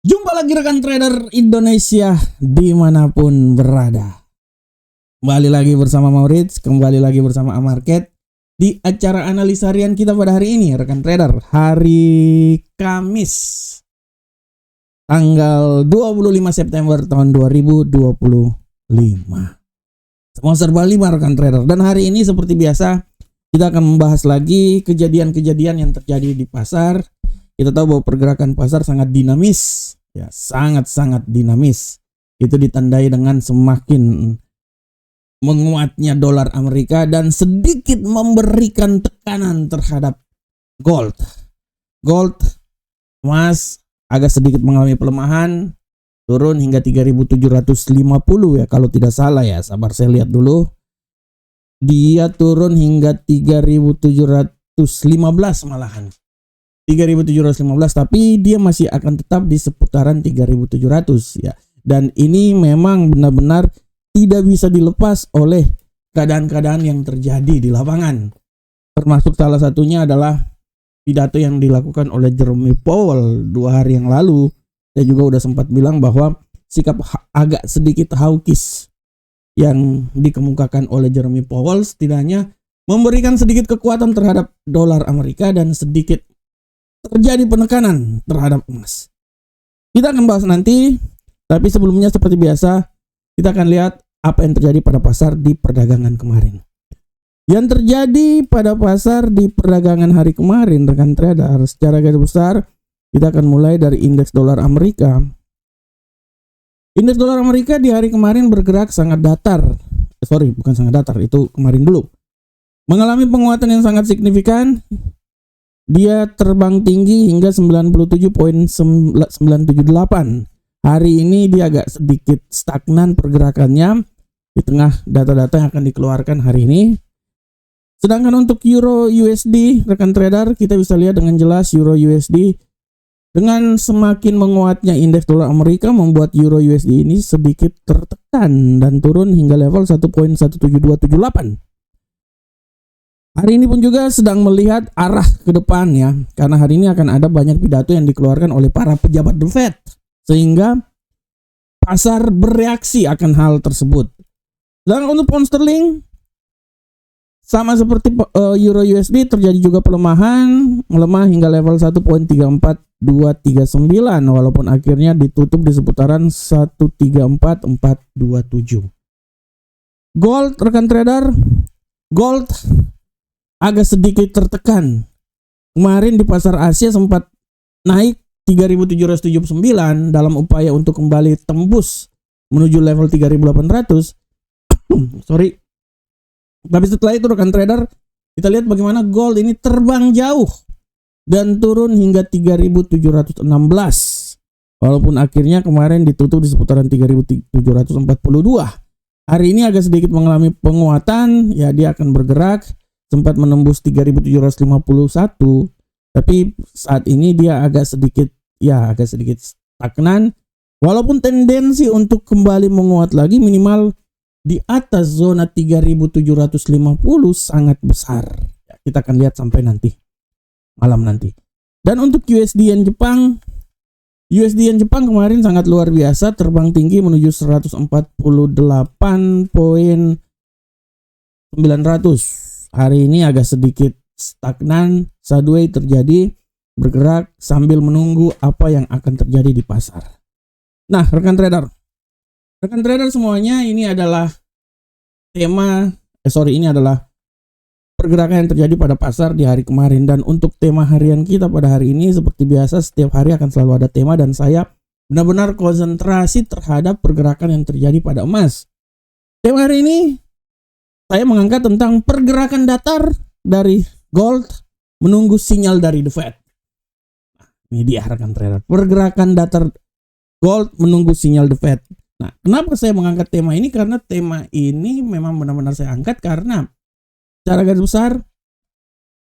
Jumpa lagi rekan trader Indonesia dimanapun berada. Kembali lagi bersama Maurits, kembali lagi bersama Amarket di acara analisa harian kita pada hari ini rekan trader. Hari Kamis tanggal 25 September tahun 2025. Semua serba 5 rekan trader. Dan hari ini seperti biasa kita akan membahas lagi kejadian-kejadian yang terjadi di pasar. Kita tahu bahwa pergerakan pasar sangat dinamis, ya sangat-sangat dinamis. Itu ditandai dengan semakin menguatnya dolar Amerika dan sedikit memberikan tekanan terhadap gold. Gold, emas agak sedikit mengalami pelemahan, turun hingga 3.750 ya kalau tidak salah ya. Sabar saya lihat dulu. Dia turun hingga 3.715 malahan. 3.715, tapi dia masih akan tetap di seputaran 3.700 ya. Dan ini memang benar-benar tidak bisa dilepas oleh keadaan-keadaan yang terjadi di lapangan. Termasuk salah satunya adalah pidato yang dilakukan oleh Jerome Powell 2 hari yang lalu. Saya juga udah sempat bilang bahwa sikap agak sedikit hawkish yang dikemukakan oleh Jerome Powell setidaknya memberikan sedikit kekuatan terhadap dolar Amerika dan sedikit terjadi penekanan terhadap emas. Kita akan bahas nanti, tapi sebelumnya seperti biasa kita akan lihat apa yang terjadi pada pasar di perdagangan kemarin. Yang terjadi pada pasar di perdagangan hari kemarin rekan trader, secara garis besar kita akan mulai dari indeks dolar Amerika. Indeks dolar Amerika di hari kemarin bergerak sangat datar. Bukan sangat datar, itu kemarin dulu. Mengalami penguatan yang sangat signifikan. Dia terbang tinggi hingga 97.978. Hari ini dia agak sedikit stagnan pergerakannya di tengah data-data yang akan dikeluarkan hari ini. Sedangkan untuk Euro USD, rekan trader, kita bisa lihat dengan jelas Euro USD dengan semakin menguatnya indeks dolar Amerika membuat Euro USD ini sedikit tertekan dan turun hingga level 1.17278. Hari ini pun juga sedang melihat arah ke depan ya, karena hari ini akan ada banyak pidato yang dikeluarkan oleh para pejabat The Fed, sehingga pasar bereaksi akan hal tersebut. Dan untuk pound sterling, sama seperti Euro USD terjadi juga pelemahan, melemah hingga level 1.34239, walaupun akhirnya ditutup di seputaran 134.427. Gold, rekan trader, gold agak sedikit tertekan. Kemarin di pasar Asia sempat naik 3.779 dalam upaya untuk kembali tembus menuju level 3.800. Tapi setelah itu rekan trader, kita lihat bagaimana gold ini terbang jauh dan turun hingga 3.716. Walaupun akhirnya kemarin ditutup di seputaran 3.742. Hari ini agak sedikit mengalami penguatan, ya dia akan bergerak. Sempat menembus 3.751, tapi saat ini dia agak sedikit stagnan, walaupun tendensi untuk kembali menguat lagi minimal di atas zona 3.750 sangat besar. Ya, kita akan lihat sampai nanti malam nanti. Dan untuk USD yen Jepang kemarin sangat luar biasa, terbang tinggi menuju 148.900. Hari ini agak sedikit stagnan, sideways terjadi, bergerak sambil menunggu apa yang akan terjadi di pasar. Nah, rekan trader semuanya, ini adalah pergerakan yang terjadi pada pasar di hari kemarin. Dan untuk tema harian kita pada hari ini, seperti biasa setiap hari akan selalu ada tema dan saya benar-benar konsentrasi terhadap pergerakan yang terjadi pada emas. Tema hari ini saya mengangkat tentang pergerakan datar dari gold menunggu sinyal dari The Fed. Nah, ini dia rekan trader, pergerakan datar gold menunggu sinyal The Fed. Nah, kenapa saya mengangkat tema ini? Karena tema ini memang benar-benar saya angkat karena secara garis besar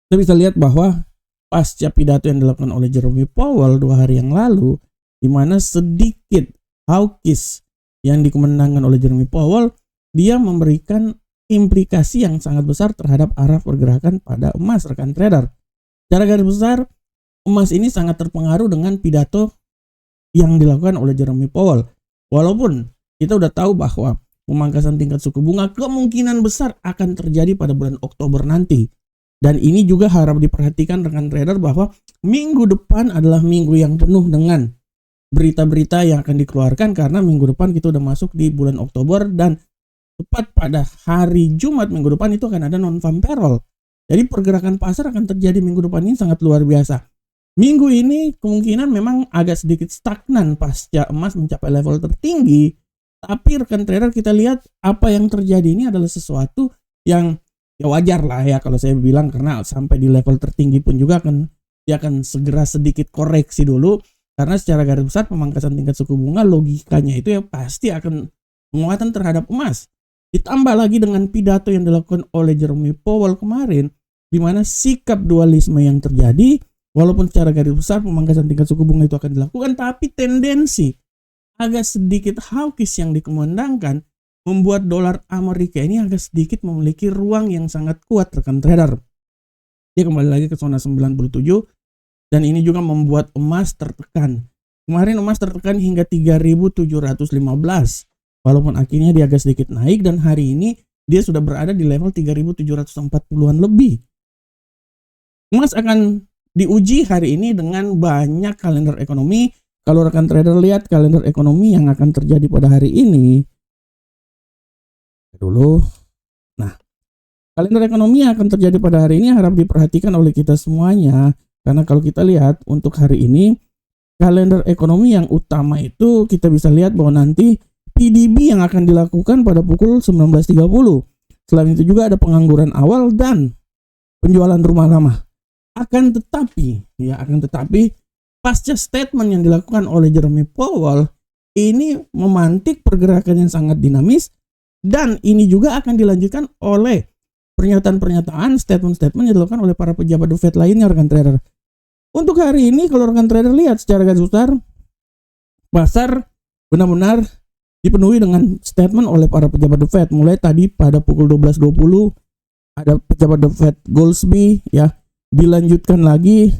kita bisa lihat bahwa pasca pidato yang dilakukan oleh Jerome Powell 2 hari yang lalu, di mana sedikit hawkish yang dikemenangkan oleh Jerome Powell, dia memberikan implikasi yang sangat besar terhadap arah pergerakan pada emas rekan trader. Secara garis besar, emas ini sangat terpengaruh dengan pidato yang dilakukan oleh Jerome Powell. Walaupun kita udah tahu bahwa pemangkasan tingkat suku bunga kemungkinan besar akan terjadi pada bulan Oktober nanti. Dan ini juga harap diperhatikan rekan trader bahwa minggu depan adalah minggu yang penuh dengan berita-berita yang akan dikeluarkan, karena minggu depan kita udah masuk di bulan Oktober dan tepat pada hari Jumat minggu depan itu akan ada non-farm payroll. Jadi pergerakan pasar akan terjadi minggu depan ini sangat luar biasa. Minggu ini kemungkinan memang agak sedikit stagnan pasca emas mencapai level tertinggi. Tapi rekan trader, kita lihat apa yang terjadi ini adalah sesuatu yang ya wajar lah ya kalau saya bilang, karena sampai di level tertinggi pun juga dia akan segera sedikit koreksi dulu, karena secara garis besar pemangkasan tingkat suku bunga logikanya itu ya pasti akan penguatan terhadap emas. Ditambah lagi dengan pidato yang dilakukan oleh Jerome Powell kemarin, di mana sikap dualisme yang terjadi, walaupun secara garis besar pemangkasan tingkat suku bunga itu akan dilakukan, tapi tendensi agak sedikit hawkish yang dikumandangkan membuat dolar Amerika ini agak sedikit memiliki ruang yang sangat kuat rekan trader. Dia kembali lagi ke zona 97 dan ini juga membuat emas tertekan. Kemarin emas tertekan hingga 3.715. Walaupun akhirnya dia agak sedikit naik dan hari ini dia sudah berada di level 3.740-an lebih. Emas akan diuji hari ini dengan banyak kalender ekonomi. Kalau rekan trader lihat kalender ekonomi yang akan terjadi pada hari ini dulu. Nah, kalender ekonomi yang akan terjadi pada hari ini harap diperhatikan oleh kita semuanya, karena kalau kita lihat untuk hari ini kalender ekonomi yang utama itu kita bisa lihat bahwa nanti PDB yang akan dilakukan pada pukul 19.30. Selain itu juga ada pengangguran awal dan penjualan rumah lama. Akan tetapi pasca statement yang dilakukan oleh Jerome Powell ini memantik pergerakan yang sangat dinamis, dan ini juga akan dilanjutkan oleh pernyataan-pernyataan, statement-statement yang dilakukan oleh para pejabat The Fed lainnya rekan trader. Untuk hari ini kalau rekan trader lihat secara garis besar, pasar benar-benar dipenuhi dengan statement oleh para pejabat The Fed. Mulai tadi pada pukul 12.20 ada pejabat The Fed Goolsbee ya, dilanjutkan lagi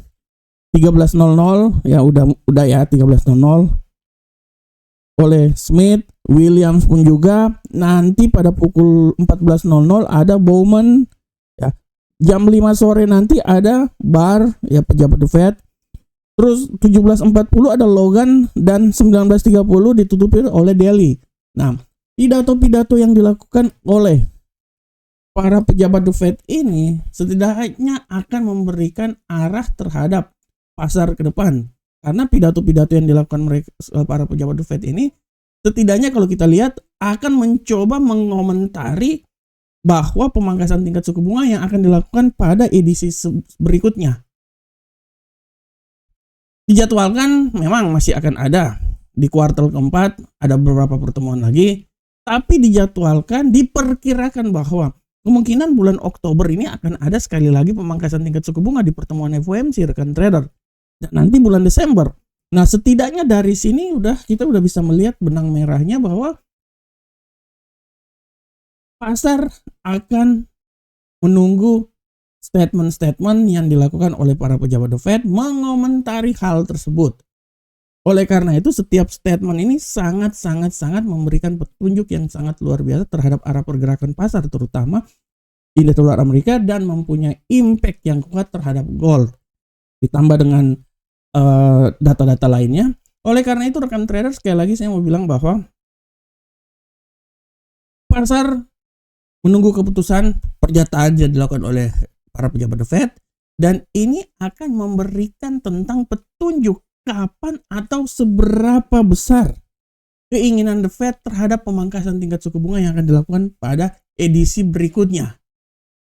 13.00 ya, udah ya 13.00 oleh Smith, Williams pun juga. Nanti pada pukul 14.00 ada Bowman ya. Jam 5 sore nanti ada Barr ya, pejabat The Fed. Terus 17.40 ada Logan dan 19.30 ditutupi oleh Daly. Nah, pidato-pidato yang dilakukan oleh para pejabat The Fed ini setidaknya akan memberikan arah terhadap pasar ke depan. Karena pidato-pidato yang dilakukan para pejabat The Fed ini setidaknya kalau kita lihat akan mencoba mengomentari bahwa pemangkasan tingkat suku bunga yang akan dilakukan pada edisi berikutnya. Dijadwalkan memang masih akan ada di kuartal keempat, ada beberapa pertemuan lagi, tapi dijadwalkan, diperkirakan bahwa kemungkinan bulan Oktober ini akan ada sekali lagi pemangkasan tingkat suku bunga di pertemuan FOMC rekan trader. Dan nanti bulan Desember. Nah, setidaknya dari sini kita udah bisa melihat benang merahnya bahwa pasar akan menunggu statement-statement yang dilakukan oleh para pejabat The Fed mengomentari hal tersebut. Oleh karena itu setiap statement ini sangat memberikan petunjuk yang sangat luar biasa terhadap arah pergerakan pasar, terutama indeks dolar Amerika, dan mempunyai impact yang kuat terhadap gold. Ditambah dengan data-data lainnya. Oleh karena itu rekan trader, sekali lagi saya mau bilang bahwa pasar menunggu keputusan pernyataan yang dilakukan oleh para pejabat The Fed, dan ini akan memberikan tentang petunjuk kapan atau seberapa besar keinginan The Fed terhadap pemangkasan tingkat suku bunga yang akan dilakukan pada edisi berikutnya.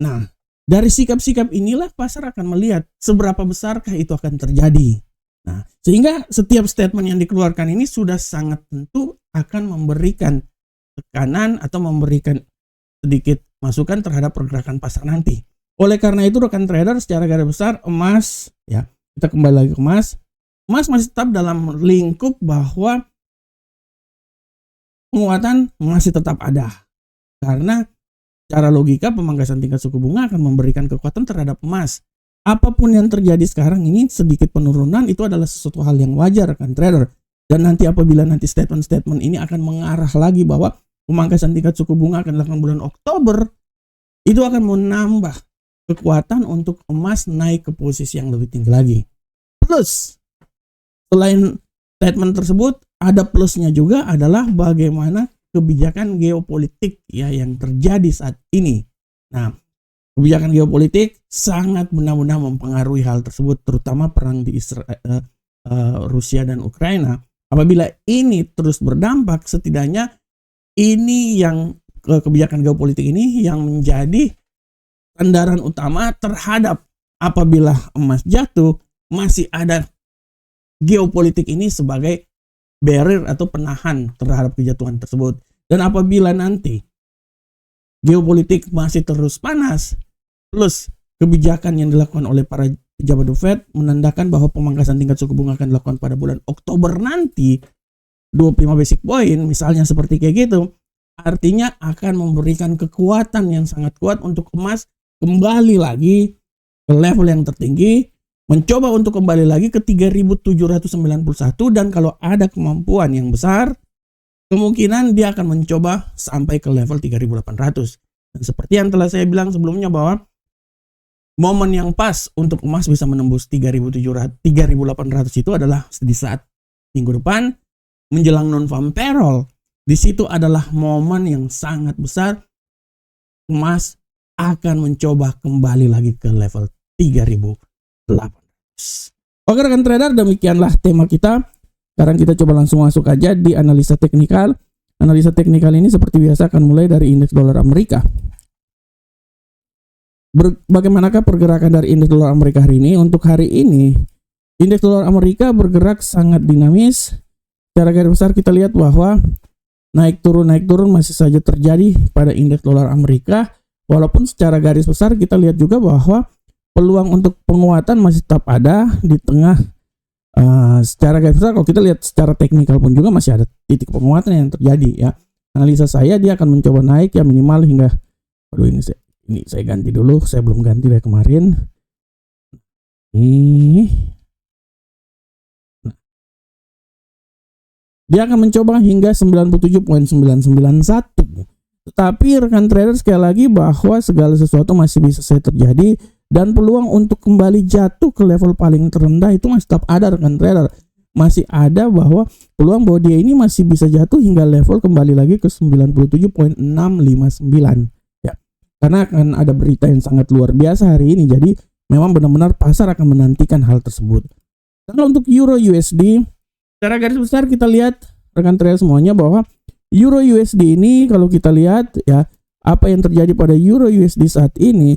Nah, dari sikap-sikap inilah pasar akan melihat seberapa besarkah itu akan terjadi. Nah, sehingga setiap statement yang dikeluarkan ini sudah sangat tentu akan memberikan tekanan atau memberikan sedikit masukan terhadap pergerakan pasar nanti. Oleh karena itu rekan trader, secara garis besar emas ya, kita kembali lagi ke emas. Emas masih tetap dalam lingkup bahwa penguatan masih tetap ada. Karena secara logika pemangkasan tingkat suku bunga akan memberikan kekuatan terhadap emas. Apapun yang terjadi sekarang ini, sedikit penurunan itu adalah sesuatu hal yang wajar rekan trader. Dan nanti apabila nanti statement-statement ini akan mengarah lagi bahwa pemangkasan tingkat suku bunga akan dilakukan bulan Oktober, itu akan menambah kekuatan untuk emas naik ke posisi yang lebih tinggi lagi. Plus, selain statement tersebut, ada plusnya juga adalah bagaimana kebijakan geopolitik ya yang terjadi saat ini. Nah, kebijakan geopolitik sangat benar-benar mempengaruhi hal tersebut, terutama perang di Rusia dan Ukraina. Apabila ini terus berdampak, setidaknya ini yang kebijakan geopolitik ini yang menjadi sandaran utama terhadap apabila emas jatuh, masih ada geopolitik ini sebagai barrier atau penahan terhadap kejatuhan tersebut. Dan apabila nanti geopolitik masih terus panas, plus kebijakan yang dilakukan oleh para pejabat The Fed menandakan bahwa pemangkasan tingkat suku bunga akan dilakukan pada bulan Oktober nanti, 25 basic point misalnya seperti kayak gitu, artinya akan memberikan kekuatan yang sangat kuat untuk emas kembali lagi ke level yang tertinggi, mencoba untuk kembali lagi ke 3.791, dan kalau ada kemampuan yang besar, kemungkinan dia akan mencoba sampai ke level 3.800. Dan seperti yang telah saya bilang sebelumnya bahwa momen yang pas untuk emas bisa menembus 3.800 itu adalah di saat minggu depan menjelang non-farm payroll. Di situ adalah momen yang sangat besar emas akan mencoba kembali lagi ke level 3.800. Oke rekan trader, demikianlah tema kita. Sekarang kita coba langsung masuk aja di analisa teknikal. Analisa teknikal ini seperti biasa akan mulai dari indeks dolar Amerika. Bagaimanakah pergerakan dari indeks dolar Amerika hari ini? Untuk hari ini, indeks dolar Amerika bergerak sangat dinamis. Secara garis besar kita lihat bahwa naik turun masih saja terjadi pada indeks dolar Amerika. Walaupun secara garis besar kita lihat juga bahwa peluang untuk penguatan masih tetap ada di tengah. Secara garis besar kalau kita lihat secara teknikal pun juga masih ada titik penguatan yang terjadi ya. Analisa saya dia akan mencoba naik ya minimal hingga, ini saya ganti dulu, saya belum ganti dari kemarin. Dia akan mencoba hingga 97.991. Tetapi rekan trader sekali lagi bahwa segala sesuatu masih bisa saja terjadi dan peluang untuk kembali jatuh ke level paling terendah itu masih tetap ada rekan trader. Masih ada bahwa peluang bahwa dia ini masih bisa jatuh hingga level kembali lagi ke 97.659. Ya. Karena akan ada berita yang sangat luar biasa hari ini. Jadi memang benar-benar pasar akan menantikan hal tersebut. Dan untuk Euro USD, secara garis besar kita lihat rekan trader semuanya bahwa Euro USD ini kalau kita lihat ya apa yang terjadi pada Euro USD saat ini,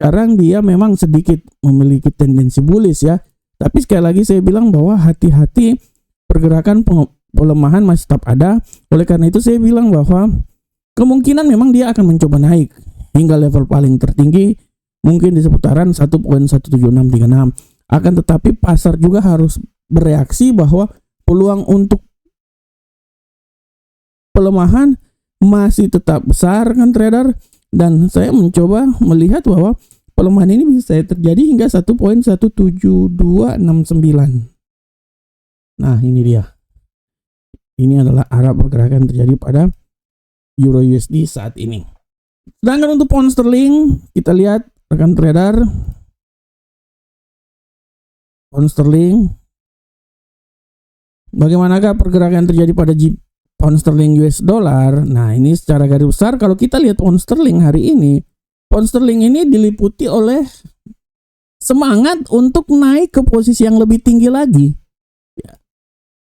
sekarang dia memang sedikit memiliki tendensi bullish ya. Tapi sekali lagi saya bilang bahwa hati-hati, pergerakan pelemahan masih tetap ada. Oleh karena itu saya bilang bahwa kemungkinan memang dia akan mencoba naik hingga level paling tertinggi mungkin di seputaran 1.17636. Akan tetapi pasar juga harus bereaksi bahwa peluang untuk pelemahan masih tetap besar kan trader, dan saya mencoba melihat bahwa pelemahan ini bisa terjadi hingga 1.17269. Nah ini dia, ini adalah arah pergerakan terjadi pada Euro USD saat ini. Sedangkan untuk pound sterling kita lihat rekan trader, pound sterling bagaimanakah pergerakan terjadi pada pound sterling US dollar. Nah ini secara garis besar kalau kita lihat pound sterling hari ini, pound sterling ini diliputi oleh semangat untuk naik ke posisi yang lebih tinggi lagi ya.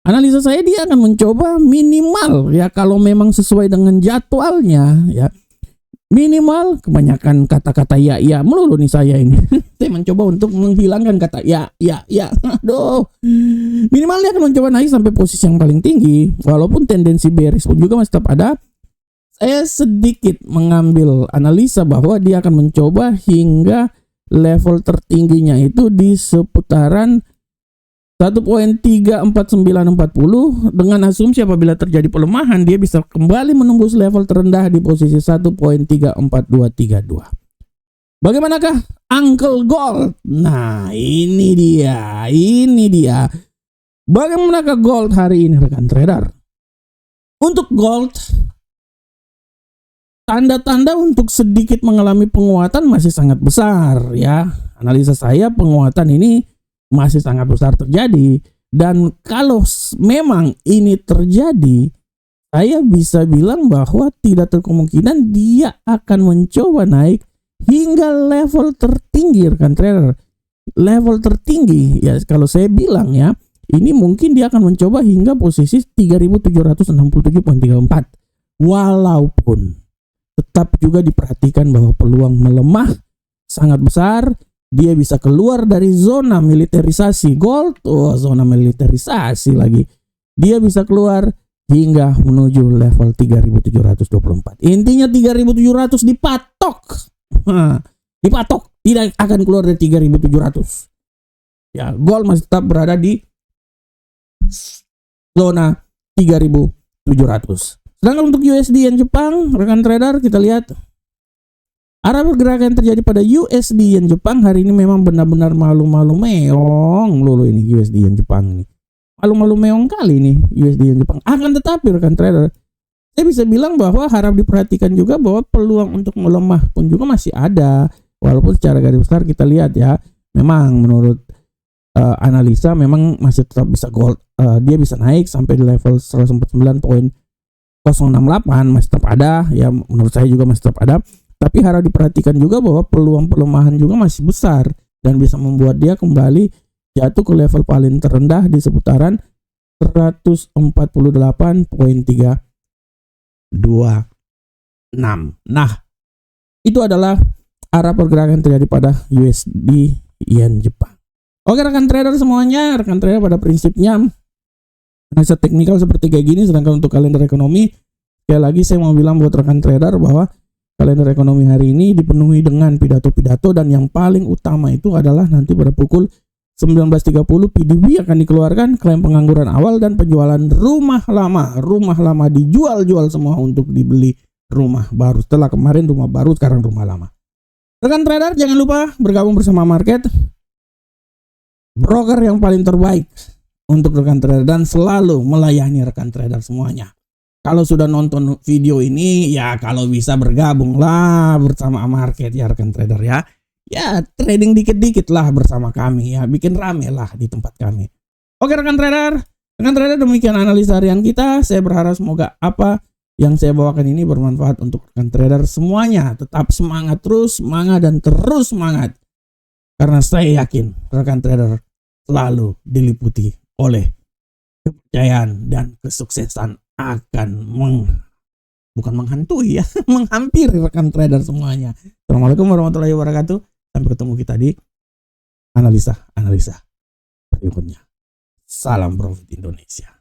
Analisa saya dia akan mencoba minimal ya, kalau memang sesuai dengan jadwalnya ya, minimal kebanyakan kata-kata ya melulu nih saya ini. Saya mencoba untuk menghilangkan kata ya. Aduh. Minimal dia akan mencoba naik sampai posisi yang paling tinggi. Walaupun tendensi bearish pun juga masih tetap ada. Saya sedikit mengambil analisa bahwa dia akan mencoba hingga level tertingginya itu di seputaran 1.34940, dengan asumsi apabila terjadi pelemahan dia bisa kembali menembus level terendah di posisi 1.34232. Bagaimanakah Uncle Gold? Nah ini dia Bagaimanakah gold hari ini rekan trader? Untuk gold, tanda-tanda untuk sedikit mengalami penguatan masih sangat besar ya. Analisa saya penguatan ini masih sangat besar terjadi, dan kalau memang ini terjadi, saya bisa bilang bahwa tidak terkemungkinan dia akan mencoba naik hingga level tertinggi rekan trader. Level tertinggi ya, kalau saya bilang ya, ini mungkin dia akan mencoba hingga posisi 3767.34. Walaupun tetap juga diperhatikan bahwa peluang melemah sangat besar. Dia bisa keluar dari zona militerisasi gold. Zona militerisasi lagi. Dia bisa keluar hingga menuju level 3724. Intinya 3700 dipatok. Dipatok. Tidak akan keluar dari 3700. Ya, gold masih tetap berada di zona 3700. Sedangkan untuk USD yen Jepang, rekan trader, kita lihat arah pergerakan yang terjadi pada USD yen Jepang hari ini memang benar-benar malu-malu meong melulu ini USD yen Jepang ini. Malu-malu meong kali ini USD yen Jepang. Akan tetapi rekan trader, saya bisa bilang bahwa harap diperhatikan juga bahwa peluang untuk melemah pun juga masih ada. Walaupun secara garis besar kita lihat ya, memang menurut analisa memang masih tetap bisa gold. Dia bisa naik sampai di level 149.068, masih tetap ada ya, menurut saya juga masih tetap ada. Tapi harap diperhatikan juga bahwa peluang pelemahan juga masih besar dan bisa membuat dia kembali jatuh ke level paling terendah di seputaran 148.326. Nah, itu adalah arah pergerakan terjadi pada USD yen Jepang. Oke rekan trader semuanya, rekan trader pada prinsipnya analisa teknikal seperti kayak gini. Sedangkan untuk kalender ekonomi, sekali lagi saya mau bilang buat rekan trader bahwa kalender ekonomi hari ini dipenuhi dengan pidato-pidato, dan yang paling utama itu adalah nanti pada pukul 19.30 PDB akan dikeluarkan klaim pengangguran awal dan penjualan rumah lama. Rumah lama dijual-jual semua untuk dibeli rumah baru. Setelah kemarin rumah baru, sekarang rumah lama. Rekan trader jangan lupa bergabung bersama market, broker yang paling terbaik untuk rekan trader dan selalu melayani rekan trader semuanya. Kalau sudah nonton video ini ya, kalau bisa bergabunglah bersama market ya rekan trader ya. Ya trading dikit-dikit lah bersama kami ya, bikin rame lah di tempat kami. Oke rekan trader demikian analisa harian kita. Saya berharap semoga apa yang saya bawakan ini bermanfaat untuk rekan trader semuanya. Tetap semangat terus, semangat dan terus semangat. Karena saya yakin rekan trader selalu diliputi oleh kepercayaan dan kesuksesan akan bukan menghantui ya, menghampiri rekan trader semuanya. Assalamualaikum warahmatullahi wabarakatuh. Sampai ketemu kita di analisa berikutnya. Salam profit Indonesia.